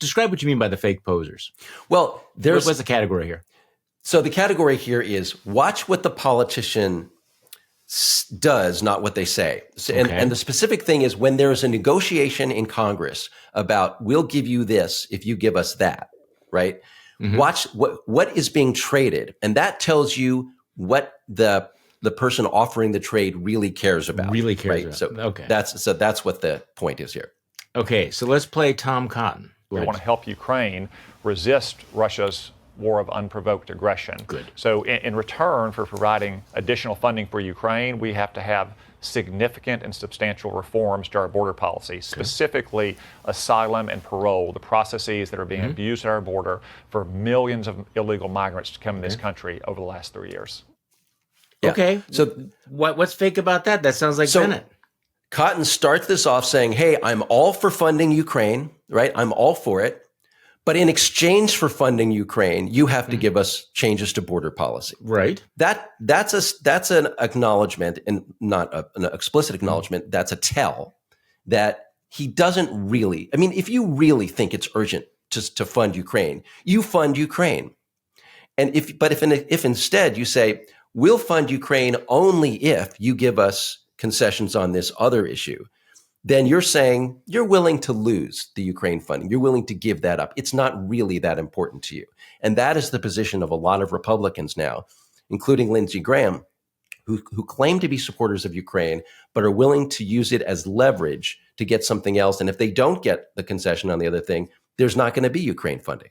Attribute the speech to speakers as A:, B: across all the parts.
A: describe what you mean by the fake posers.
B: Well,
A: what's the category here?
B: So the category here is watch what the politician does, not what they say. And the specific thing is when there is a negotiation in Congress about we'll give you this if you give us that, right? Mm-hmm. Watch what is being traded, and that tells you what the person offering the trade really cares about. Right? So that's what the point is here.
A: Okay, so let's play Tom Cotton.
C: We want to help Ukraine resist Russia's war of unprovoked aggression.
A: Good.
C: So in return for providing additional funding for Ukraine, we have to have significant and substantial reforms to our border policy, specifically asylum and parole, the processes that are being abused at our border for millions of illegal migrants to come in this country over the last 3 years.
A: Yeah. Okay. So what's fake about that? That sounds like Bennett.
B: Cotton starts this off saying, hey, I'm all for funding Ukraine, right? I'm all for it. But in exchange for funding Ukraine, you have to give us changes to border policy.
A: Right.
B: That's an acknowledgement, and not an explicit acknowledgement. That's a tell that he doesn't really. I mean, if you really think it's urgent to fund Ukraine, you fund Ukraine. And if instead you say we'll fund Ukraine only if you give us concessions on this other issue, then you're saying you're willing to lose the Ukraine funding. You're willing to give that up. It's not really that important to you. And that is the position of a lot of Republicans now, including Lindsey Graham, who claim to be supporters of Ukraine, but are willing to use it as leverage to get something else. And if they don't get the concession on the other thing, there's not going to be Ukraine funding.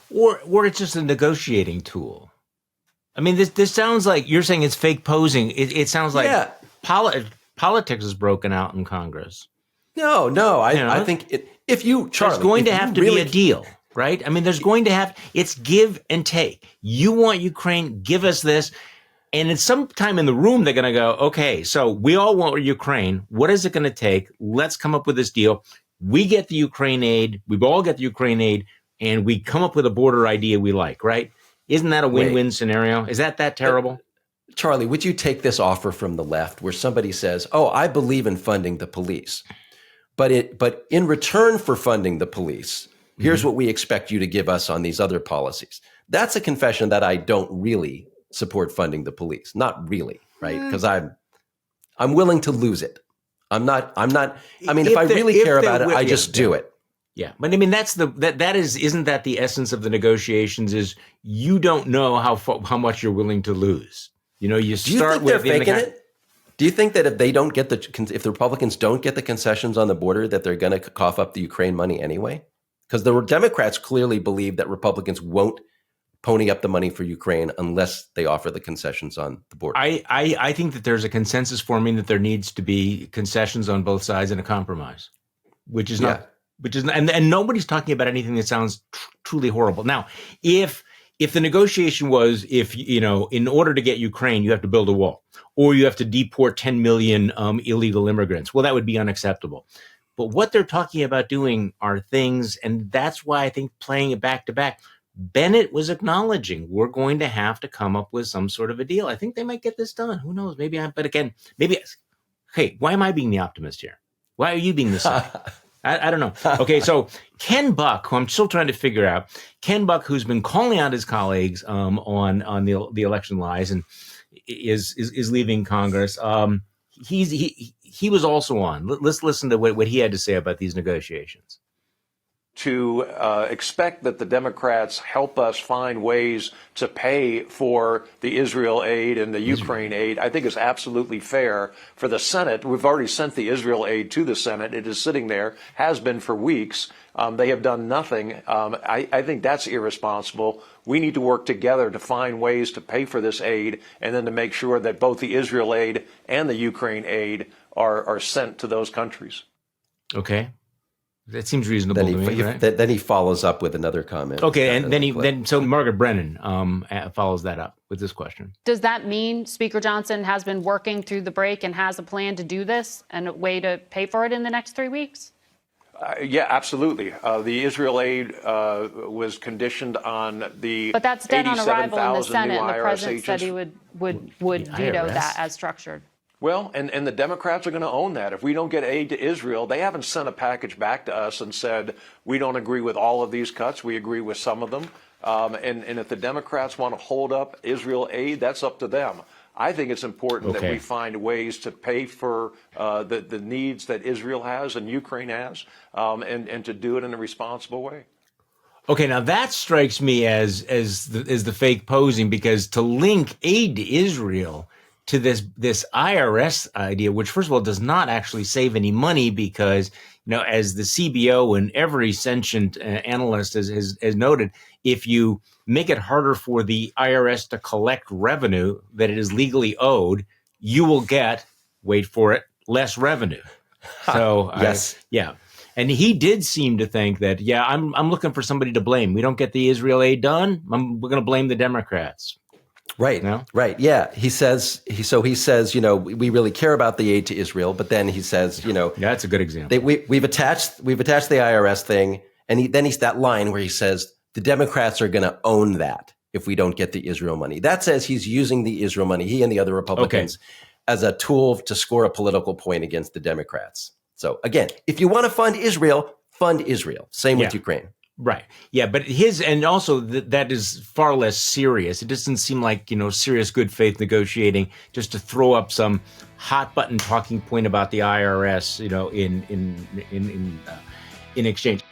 A: Or it's just a negotiating tool. I mean, this sounds like you're saying it's fake posing. It sounds like politics is broken out in Congress.
B: No. I think if you, Charlie,
A: there's going to have to be a deal, right? I mean, there's going to have, it's give and take. You want Ukraine, give us this. And at some time in the room, they're going to go, okay, so we all want Ukraine. What is it going to take? Let's come up with this deal. We get the Ukraine aid. We all get the Ukraine aid. And we come up with a border idea we like, right? Isn't that a win-win scenario? Is that terrible?
B: Charlie, would you take this offer from the left where somebody says, oh, I believe in funding the police, but in return for funding the police, here's what we expect you to give us on these other policies. That's a confession that I don't really support funding the police. Not really, right? Because I'm willing to lose it. I'm not, I mean, if I really care about it, I just do it.
A: Yeah, but I mean isn't that the essence of the negotiations? Is you don't know how much you're willing to lose. You know, you start with.
B: Do you think they're faking it? Do you think that if the Republicans don't get the concessions on the border, that they're going to cough up the Ukraine money anyway? Because the Democrats clearly believe that Republicans won't pony up the money for Ukraine unless they offer the concessions on the border.
A: I think that there's a consensus forming that there needs to be concessions on both sides and a compromise, which is not. And nobody's talking about anything that sounds truly horrible. Now, if the negotiation was, in order to get Ukraine, you have to build a wall or you have to deport 10 million illegal immigrants, well, that would be unacceptable. But what they're talking about doing are things, and that's why I think playing it back to back, Bennett was acknowledging we're going to have to come up with some sort of a deal. I think they might get this done. Who knows? Hey, why am I being the optimist here? Why are you being the cynic? I don't know. Okay, so Ken Buck, who I'm still trying to figure out, Ken Buck, who's been calling out his colleagues on the election lies and is leaving Congress. He was also on. Let's listen to what he had to say about these negotiations.
D: To expect that the Democrats help us find ways to pay for the Israel aid and the Ukraine aid, I think is absolutely fair. For the Senate, we've already sent the Israel aid to the Senate. It is sitting there, has been for weeks. They have done nothing. I think that's irresponsible. We need to work together to find ways to pay for this aid and then to make sure that both the Israel aid and the Ukraine aid are sent to those countries.
A: Okay. That seems reasonable to me, right?
B: Then he follows up with another comment.
A: Okay, and so Margaret Brennan follows that up with this question.
E: Does that mean Speaker Johnson has been working through the break and has a plan to do this and a way to pay for it in the next 3 weeks?
D: Yeah, absolutely. The Israel aid was conditioned on the
E: But that's dead on arrival in the Senate, and the president said he would veto that as structured.
D: Well, and the Democrats are going to own that. If we don't get aid to Israel, they haven't sent a package back to us and said, we don't agree with all of these cuts. We agree with some of them. And if the Democrats want to hold up Israel aid, that's up to them. I think it's important that we find ways to pay for the needs that Israel has and Ukraine has, and to do it in a responsible way.
A: Okay, now that strikes me as the fake posing, because to link aid to Israel to this IRS idea, which first of all does not actually save any money, because as the CBO and every sentient analyst has noted, if you make it harder for the IRS to collect revenue that it is legally owed, you will get, wait for it, less revenue. So
B: yes,
A: and he did seem to think that, I'm looking for somebody to blame. We don't get the Israel aid done, we're going to blame the Democrats.
B: Right.
A: No?
B: Right. Yeah. He says, we really care about the aid to Israel, but then he says,
A: that's a good example.
B: We've attached the IRS thing. And then he's that line where he says, the Democrats are going to own that if we don't get the Israel money. That says he's using the Israel money, he and the other Republicans, as a tool to score a political point against the Democrats. So again, if you want to fund Israel. Same with Ukraine.
A: Right. Yeah. But and also that is far less serious. It doesn't seem like, serious good faith negotiating just to throw up some hot button talking point about the IRS, in exchange.